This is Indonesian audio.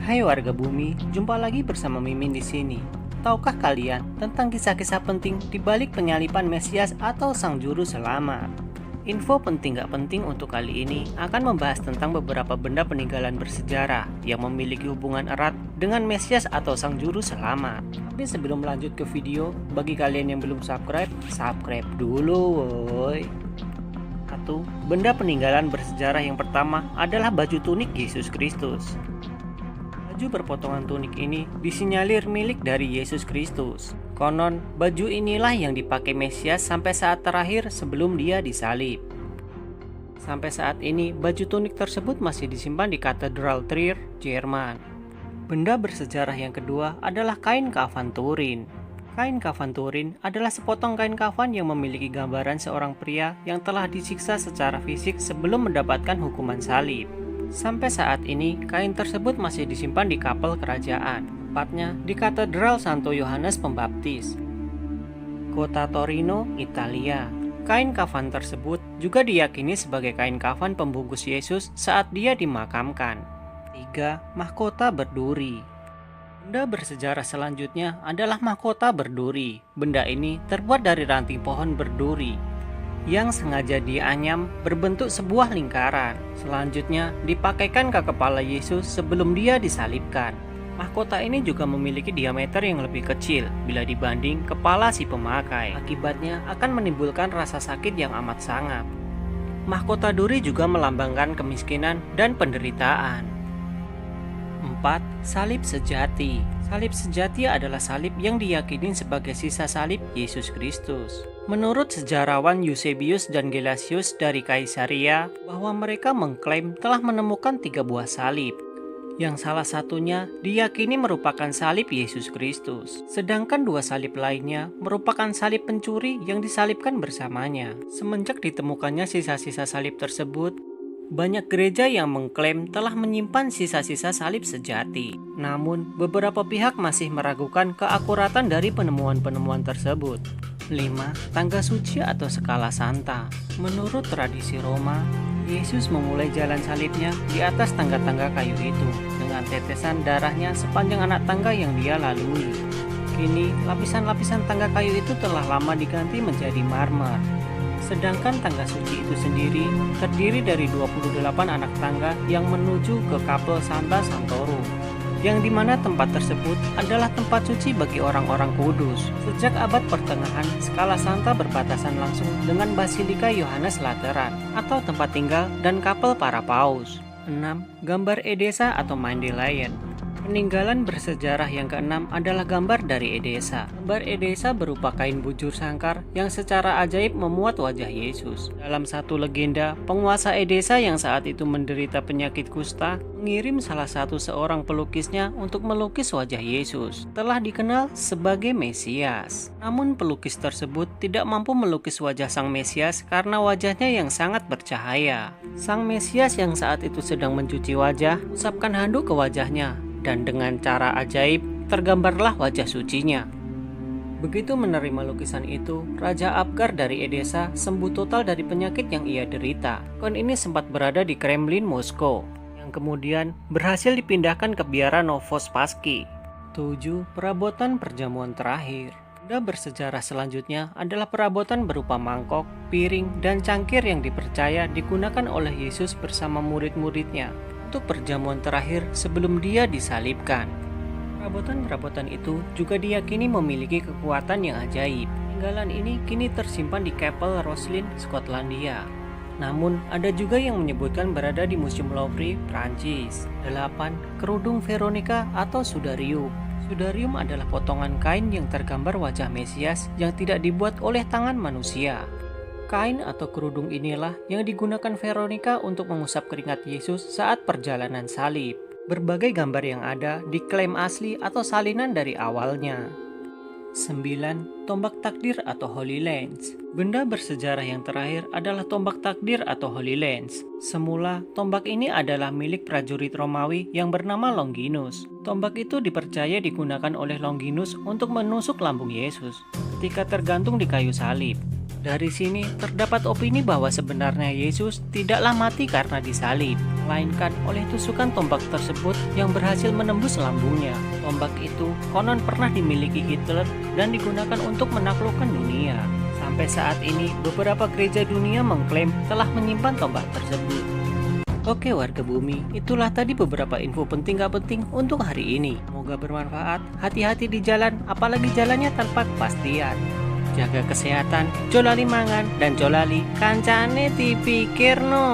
Hai warga bumi, jumpa lagi bersama Mimin di sini. Tahukah kalian tentang kisah-kisah penting di balik penyaliban Mesias atau Sang Juru Selamat? Info penting gak penting untuk kali ini akan membahas tentang beberapa benda peninggalan bersejarah yang memiliki hubungan erat dengan Mesias atau Sang Juru Selamat. Tapi sebelum lanjut ke video, bagi kalian yang belum subscribe, subscribe dulu woi. Satu, benda peninggalan bersejarah yang pertama adalah baju tunik Yesus Kristus. Baju berpotongan tunik ini disinyalir milik dari Yesus Kristus. Konon, baju inilah yang dipakai Mesias sampai saat terakhir sebelum dia disalib. Sampai saat ini, baju tunik tersebut masih disimpan di Katedral Trier, Jerman. Benda bersejarah yang kedua adalah kain kafan Turin. Kain kafan Turin adalah sepotong kain kafan yang memiliki gambaran seorang pria yang telah disiksa secara fisik sebelum mendapatkan hukuman salib. Sampai saat ini, kain tersebut masih disimpan di kapel kerajaan, tepatnya di Katedral Santo Yohanes Pembaptis, kota Torino, Italia. Kain kafan tersebut juga diyakini sebagai kain kafan pembungkus Yesus saat dia dimakamkan. 3. Mahkota berduri. Benda bersejarah selanjutnya adalah mahkota berduri. Benda ini terbuat dari ranting pohon berduri yang sengaja dianyam berbentuk sebuah lingkaran. Selanjutnya dipakaikan ke kepala Yesus sebelum dia disalibkan. Mahkota ini juga memiliki diameter yang lebih kecil bila dibanding kepala si pemakai. Akibatnya akan menimbulkan rasa sakit yang amat sangat. Mahkota duri juga melambangkan kemiskinan dan penderitaan. 4. Salib sejati. Salib sejati adalah salib yang diyakini sebagai sisa salib Yesus Kristus. Menurut sejarawan Eusebius dan Gelasius dari Kaisaria, bahwa mereka mengklaim telah menemukan 3 buah salib, yang salah satunya diyakini merupakan salib Yesus Kristus. Sedangkan 2 salib lainnya merupakan salib pencuri yang disalibkan bersamanya. Semenjak ditemukannya sisa-sisa salib tersebut, banyak gereja yang mengklaim telah menyimpan sisa-sisa salib sejati. Namun, beberapa pihak masih meragukan keakuratan dari penemuan-penemuan tersebut. 5. Tangga suci atau skala santa. Menurut tradisi Roma, Yesus memulai jalan salibnya di atas tangga-tangga kayu itu dengan tetesan darahnya sepanjang anak tangga yang dia lalui. Kini, lapisan-lapisan tangga kayu itu telah lama diganti menjadi marmer. Sedangkan tangga suci itu sendiri terdiri dari 28 anak tangga yang menuju ke Kapel Santa Santorum, yang dimana tempat tersebut adalah tempat suci bagi orang-orang kudus. Sejak abad pertengahan, skala santa berbatasan langsung dengan Basilika Yohanes Lateran atau tempat tinggal dan kapel para paus. 6. Gambar Edessa atau Mendeleïen. Peninggalan bersejarah yang keenam adalah gambar dari Edessa. Gambar Edessa berupa kain bujur sangkar yang secara ajaib memuat wajah Yesus. Dalam satu legenda, penguasa Edessa yang saat itu menderita penyakit kusta mengirim salah satu seorang pelukisnya untuk melukis wajah Yesus. Telah dikenal sebagai Mesias. Namun pelukis tersebut tidak mampu melukis wajah Sang Mesias karena wajahnya yang sangat bercahaya. Sang Mesias yang saat itu sedang mencuci wajah, usapkan handuk ke wajahnya, dan dengan cara ajaib tergambarlah wajah sucinya. Begitu menerima lukisan itu, Raja Abgar dari Edessa sembuh total dari penyakit yang ia derita. Koin ini sempat berada di Kremlin Moskow, yang kemudian berhasil dipindahkan ke biara Novospassky. 7. Perabotan perjamuan terakhir. Benda bersejarah selanjutnya adalah perabotan berupa mangkok, piring, dan cangkir yang dipercaya digunakan oleh Yesus bersama murid-muridnya untuk perjamuan terakhir sebelum dia disalibkan. Perabotan-perabotan itu juga diyakini memiliki kekuatan yang ajaib. Peninggalan ini kini tersimpan di Kapel Roslin, Skotlandia. Namun, ada juga yang menyebutkan berada di Museum Louvre, Prancis. 8. Kerudung Veronica atau Sudarium. Sudarium adalah potongan kain yang tergambar wajah Mesias yang tidak dibuat oleh tangan manusia. Kain atau kerudung inilah yang digunakan Veronica untuk mengusap keringat Yesus saat perjalanan salib. Berbagai gambar yang ada diklaim asli atau salinan dari awalnya. 9. Tombak takdir atau Holy Lance. Benda bersejarah yang terakhir adalah tombak takdir atau Holy Lance. Semula, tombak ini adalah milik prajurit Romawi yang bernama Longinus. Tombak itu dipercaya digunakan oleh Longinus untuk menusuk lambung Yesus ketika tergantung di kayu salib. Dari sini terdapat opini bahwa sebenarnya Yesus tidaklah mati karena disalib, melainkan oleh tusukan tombak tersebut yang berhasil menembus lambungnya. Tombak itu konon pernah dimiliki Hitler dan digunakan untuk menaklukkan dunia. Sampai saat ini, beberapa gereja dunia mengklaim telah menyimpan tombak tersebut. Oke warga bumi, itulah tadi beberapa info penting gak penting untuk hari ini. Semoga bermanfaat, hati-hati di jalan, apalagi jalannya tanpa kepastian. Jaga kesehatan, jolali mangan, dan jolali kancane dipikirno.